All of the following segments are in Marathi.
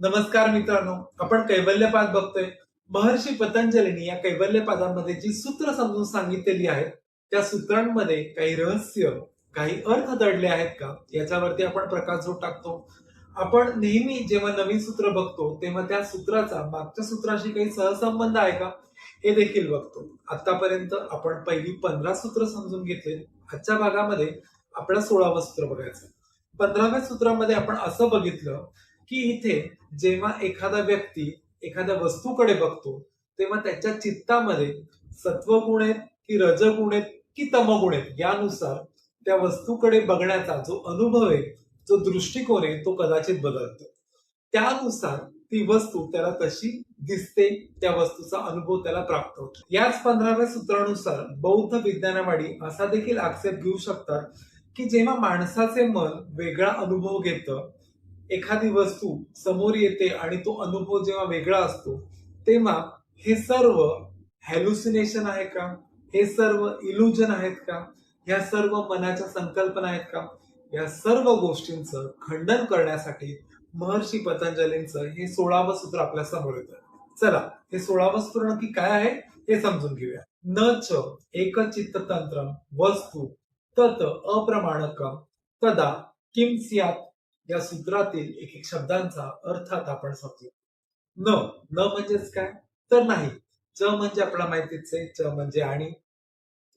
नमस्कार मित्रांनो, आपण कैवल्यपाद बघतोय. महर्षी पतंजलींनी या कैवल्यपादामध्ये जी सूत्र समजून सांगितलेली आहेत, त्या सूत्रांमध्ये काही रहस्य, काही अर्थ दडले आहेत का, याच्यावरती आपण प्रकाशझोत टाकतो. आपण नेहमी जेव्हा नवीन सूत्र बघतो, तेव्हा त्या सूत्राचा मागच्या सूत्राशी काही सहसंबंध आहे का, हे देखील बघतो. आतापर्यंत आपण पहिली 15 सूत्र समजून घेतले. आजच्या भागामध्ये आपल्याला 16वं सूत्र बघायचं. 15व्या सूत्रामध्ये आपण असं बघितलं की इथे जेव्हा एखादा व्यक्ती एखाद्या वस्तूकडे बघतो, तेव्हा त्याच्या चित्तामध्ये सत्वगुण आहेत की रजगुण आहेत की तमगुण आहेत, यानुसार त्या वस्तूकडे बघण्याचा जो अनुभव आहे, जो दृष्टिकोन आहे, तो कदाचित बदलतो. त्यानुसार ती वस्तू त्याला तशी दिसते, त्या वस्तूचा अनुभव त्याला प्राप्त होतो. याच 15व्या सूत्रानुसार बौद्ध विज्ञानवादी असा देखील आक्षेप घेऊ शकतात की जेव्हा माणसाचे मन वेगळा अनुभव घेतं, एखादी वस्तू समोर येते आणि तो अनुभव जेव्हा वेगळा असतो, तेव्हा हे सर्व हॅल्युसिनेशन आहे का, हे सर्व इल्युजन आहेत का, ह्या सर्व मनाच्या संकल्पना आहेत का, या सर्व गोष्टींचं खंडन करण्यासाठी महर्षी पतंजलींचं हे 16वं सूत्र आपल्या समोर येतं. चला, हे 16वं सूत्र नक्की काय आहे हे समजून घेऊया. न च एकचित्त तंत्रम वस्तू तत अप्रमाणकम तदा किम स्यात्. या सूत्रातील एक एक शब्दांचा अर्थ आता आपण समजू. न न म्हणजेच काय, तर नाही. च म्हणजे आपल्याला माहितीच आहे, च म्हणजे आणि.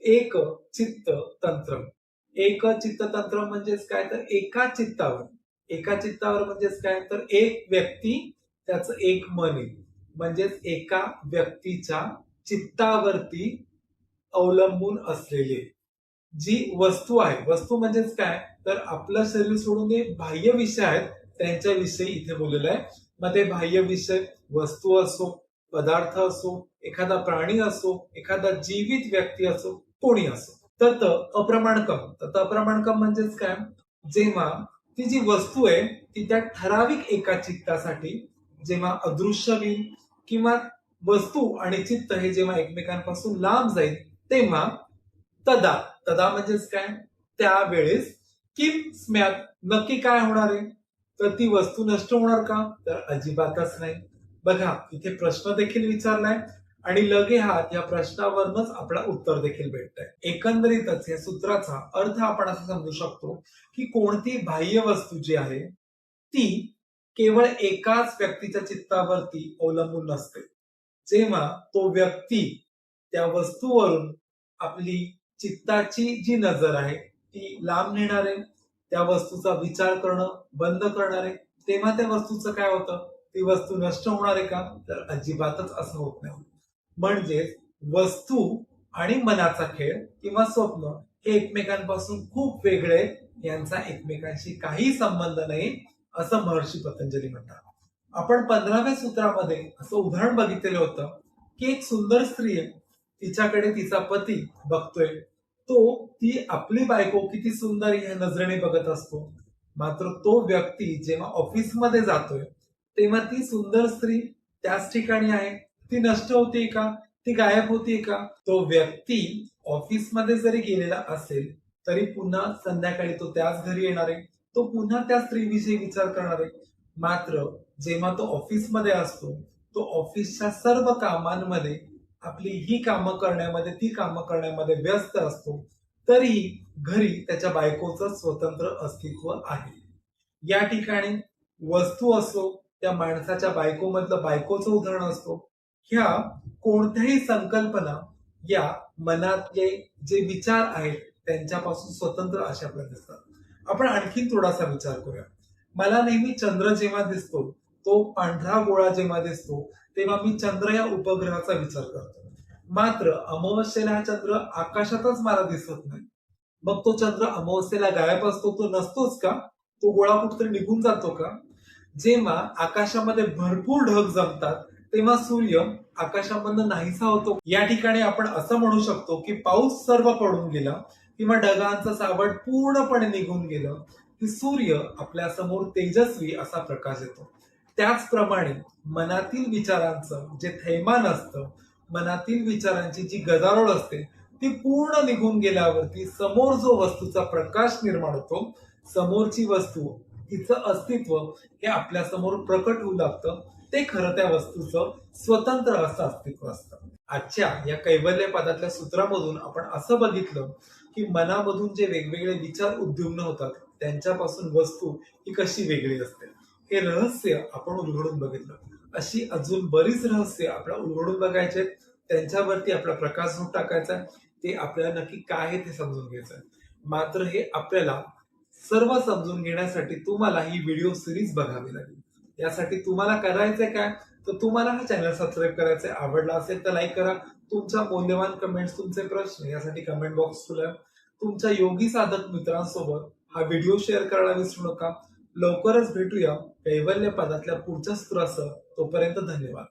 एक चित्त तंत्र, एक चित्त तंत्र म्हणजेच काय, तर एका चित्तावर. एका चित्तावर म्हणजेच काय, तर एक व्यक्ती, त्याचं एक मन आहे. म्हणजेच एका व्यक्तीच्या चित्तावरती अवलंबून असलेले जी वस्तू आहे. वस्तू म्हणजेच काय, तर आपलं शरीर सोडून जे बाह्य विषय आहेत त्यांच्याविषयी इथे बोललेलं आहे. मग ते बाह्य विषय वस्तू असो, पदार्थ असो, एखादा प्राणी असो, एखादा जीवित व्यक्ती असो, कोणी असो. तत अप्रमाणकम. तत अप्रमाणकम म्हणजेच काय, जेव्हा ती जी वस्तू आहे ती त्या ठराविक एका चित्तासाठी जेव्हा अदृश्य होईल किंवा वस्तू आणि चित्त हे जेव्हा एकमेकांपासून लांब जाईल, तेव्हा तदा. तदा म्हणजेच काय, त्यावेळेस किम स्म्यात. नक्की काय होणार आहे, तर ती वस्तू नष्ट होणार का, तर अजिबातच नाही. बघा, इथे प्रश्न देखील विचारलाय आणि लगे हात या प्रश्नावरच आपला उत्तर देखील भेटतंय. एकंदरीतच या सूत्राचा अर्थ आपण असं समजू शकतो की कोणती बाह्य वस्तू जी आहे ती केवळ एकाच व्यक्तीच्या चित्तावरती अवलंबून नसते. जेव्हा तो व्यक्ती त्या वस्तूवरून आपली चित्ताची जी नजर आहे ती लांब नेणार आहे, त्या वस्तूचा विचार करणं बंद करणार आहे, तेव्हा त्या वस्तूचं काय होतं, ती वस्तू नष्ट होणार आहे का, तर अजिबातच असं होत नाही. म्हणजेच वस्तू आणि मनाचा खेळ किंवा स्वप्न हे एकमेकांपासून खूप वेगळे, यांचा एकमेकांशी काही संबंध नाही, असं महर्षी पतंजली म्हणतात. आपण 15व्या सूत्रामध्ये असं उदाहरण बघितलेलं होतं की एक सुंदर स्त्री आहे, तिच्याकडे तिचा पती बघतोय, तो ती आपली बायको किती सुंदर ह्या नजरेने बघत असतो. मात्र तो व्यक्ती जेव्हा ऑफिसमध्ये जातोय, तेव्हा ती सुंदर स्त्री त्याच ठिकाणी आहे, ती नष्ट होते का, ती गायब होते का. तो व्यक्ती ऑफिसमध्ये जरी गेलेला असेल तरी पुन्हा संध्याकाळी तो त्याच घरी येणार आहे, तो पुन्हा त्या स्त्रीविषयी विचार करणार आहे. मात्र जेव्हा तो ऑफिसमध्ये असतो, तो ऑफिसच्या सर्व कामांमध्ये, आपली ही कामं करण्यामध्ये, ती कामं करण्यामध्ये व्यस्त असतो, तरीही घरी त्याच्या बायकोचं स्वतंत्र अस्तित्व आहे. या ठिकाणी वस्तू असो, त्या माणसाच्या बायकोमधलं बायकोचं उदाहरण असतो, ह्या कोणत्याही संकल्पना या मनातले जे विचार आहेत त्यांच्यापासून स्वतंत्र अशा आपल्याला दिसतात. आपण आणखी थोडासा विचार करूया. मला नेहमी चंद्र जेव्हा दिसतो, तो पांढरा गोळा जेव्हा दिसतो, तेव्हा मी चंद्र या उपग्रहाचा विचार करतो. मात्र अमावस्येला हा चंद्र आकाशातच मला दिसत नाही. मग तो चंद्र अमावस्येला गायब असतो, तो नसतोच का, तो गोळा कुठेतरी निघून जातो का. जेव्हा आकाशामध्ये भरपूर ढग जमतात, तेव्हा सूर्य आकाशामधनं नाहीसा होतो. या ठिकाणी आपण असं म्हणू शकतो की पाऊस सर्व पडून गेला किंवा ढगांचं सावट पूर्णपणे निघून गेलं की सूर्य आपल्या समोर तेजस्वी असा प्रकाश येतो. त्याचप्रमाणे मनातील विचारांचं जे थैमान असतं, मनातील विचारांची जी गदारोळ असते, ती पूर्ण निघून गेल्यावरती समोर जो वस्तूचा प्रकाश निर्माण होतो, समोरची वस्तू तिचं अस्तित्व हे आपल्या समोर प्रकट होऊ लागतं. ते खरं त्या वस्तूचं स्वतंत्र असं अस्तित्व असतं. आजच्या या कैवल्य पदातल्या सूत्रामधून आपण असं बघितलं की मनामधून जे वेगवेगळे विचार उद्विग्न होतात त्यांच्यापासून वस्तू ही कशी वेगळी असते, हे रहस्य आपण उलगडून बघितलं. अशी अजून बरीच रहस्य आपल्याला उलगडून बघायचे, त्यांच्यावरती आपला प्रकाश टाकायचा, ते आपल्याला नक्की काय आहे ते समजून घ्यायचं. मात्र हे आपल्याला सर्व समजून घेण्यासाठी तुम्हाला ही व्हिडिओ सिरीज बघावी लागेल. यासाठी तुम्हाला करायचंय काय, तर तुम्हाला हा चॅनल सबस्क्राईब करायचा आहे. आवडला असेल तर लाईक करा. तुमच्या मौल्यवान कमेंट्स, तुमचे प्रश्न यासाठी कमेंट बॉक्स खुला आहे. तुमच्या योगी साधक मित्रांसोबत हा व्हिडिओ शेअर करायला विसरू नका. लवकरच भेटूया कैवल्य पदातल्या पुढच्या सूत्रासह. तोपर्यंत धन्यवाद.